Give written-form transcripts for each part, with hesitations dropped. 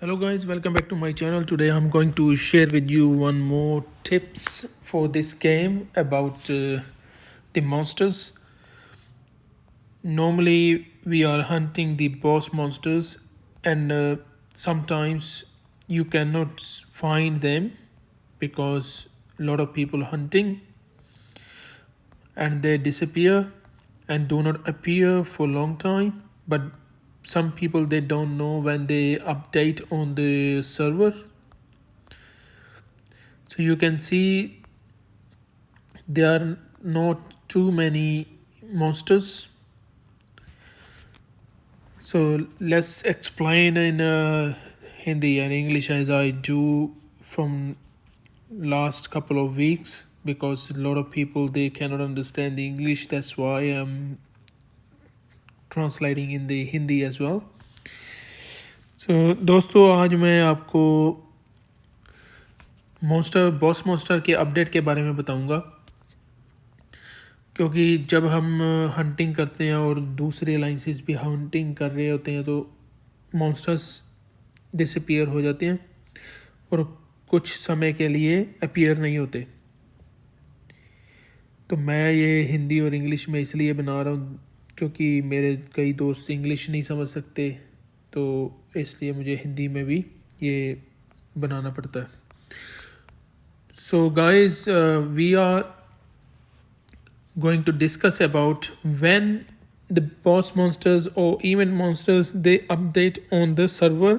Hello guys, welcome back to my channel. Today I'm going to share with you one more tips for this game about the monsters. Normally we are hunting the boss monsters and sometimes you cannot find them because a lot of people hunting and they disappear and do not appear for a long time, but some people they don't know when they update on the server. So you can see there are not too many monsters. So let's explain in Hindi and English as I do from last couple of weeks, because a lot of people they cannot understand the English. That's why I'm translating in the Hindi as well. So दोस्तों आज मैं आपको boss monster के update के बारे में बताऊंगा, क्योंकि जब हम हंटिंग करते हैं और दूसरे अलाइंसेस भी हंटिंग कर रहे होते हैं तो मॉन्स्टर्स डिसअपीयर हो जाते हैं और कुछ समय के लिए अपीयर नहीं होते। तो मैं ये हिंदी और इंग्लिश में इसलिए बना रहा हूँ क्योंकि मेरे कई दोस्त इंग्लिश नहीं समझ सकते, तो इसलिए मुझे हिंदी में भी ये बनाना पड़ता है। So guys, we are going to discuss about when the boss monsters or event monsters they update on the server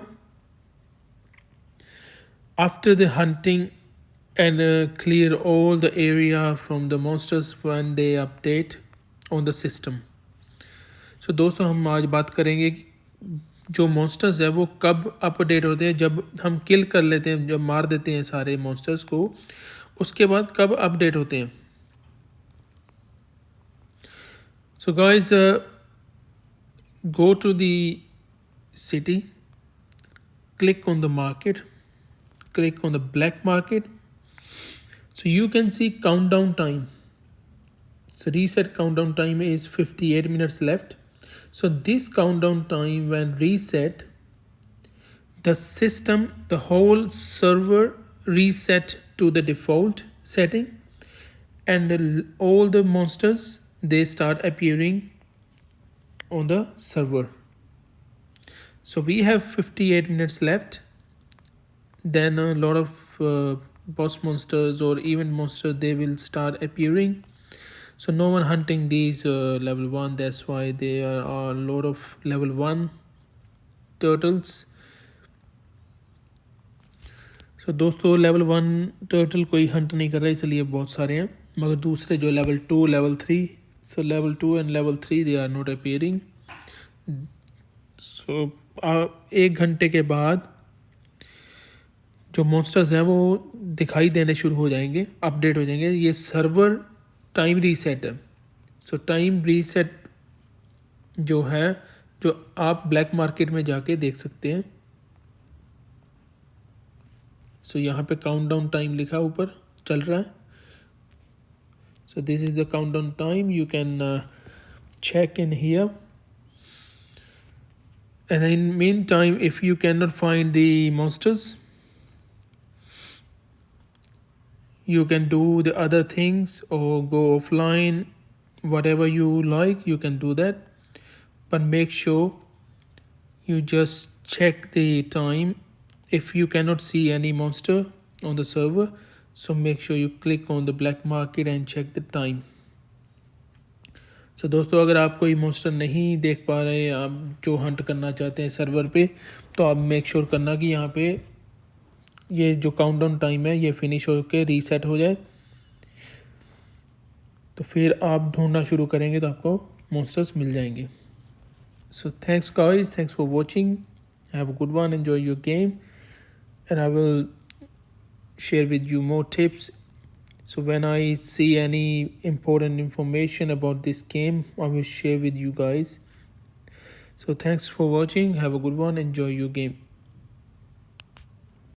after the hunting and clear all the area from the monsters when they update on the system. So दोस्तों हम आज बात करेंगे कि जो monsters है वो कब अपडेट होते हैं। जब हम किल कर लेते हैं, जब मार देते हैं सारे मॉन्स्टर्स को, उसके बाद कब अपडेट होते हैं। So guys, go to the city, click on the market, click on the black market. So you can see countdown time. So reset countdown time is 58 minutes left. So this countdown time when reset, the system, the whole server reset to the default setting, and all the monsters they start appearing on the server. So we have 58 minutes left. Then a lot of boss monsters or even monsters they will start appearing. So no one hunting these level 1, that's why there are a lot of level 1 turtles. So दोस्तों level 1 turtle कोई Hunt नहीं कर रहा, इसलिए बहुत सारे हैं, मगर दूसरे जो level 2 level 3, so level 2 and level 3 they are not appearing. So 1 घंटे के बाद जो मॉन्स्टर्स हैं वो दिखाई देने शुरू हो जाएंगे, अपडेट हो जाएंगे। ये सर्वर टाइम रीसेट है। सो टाइम रीसेट जो है, जो आप ब्लैक मार्केट में जाके देख सकते हैं। सो यहाँ पे काउंटडाउन टाइम लिखा ऊपर चल रहा है। So this is the countdown time. You can check in here. And in meantime, if you cannot find the monsters, you can do the other things or go offline, whatever you like, you can do that. But make sure you just check the time. If you cannot see any monster on the server, so make sure you click on the black market and check the time. So दोस्तों अगर आप कोई monster नहीं देख पा रहे, आप जो हंट करना चाहते हैं सर्वर पे, तो आप मेक श्योर करना कि यहाँ पे ये जो काउंटडाउन टाइम है ये फिनिश होकर रीसेट हो जाए, तो फिर आप ढूंढना शुरू करेंगे तो आपको मॉन्स्टर्स मिल जाएंगे। So thanks guys, thanks for watching, have a good one, enjoy your game, and I will share with you more tips. So when I see any important information about this game, I will share with you guys. So thanks for watching, have a good one, enjoy your game.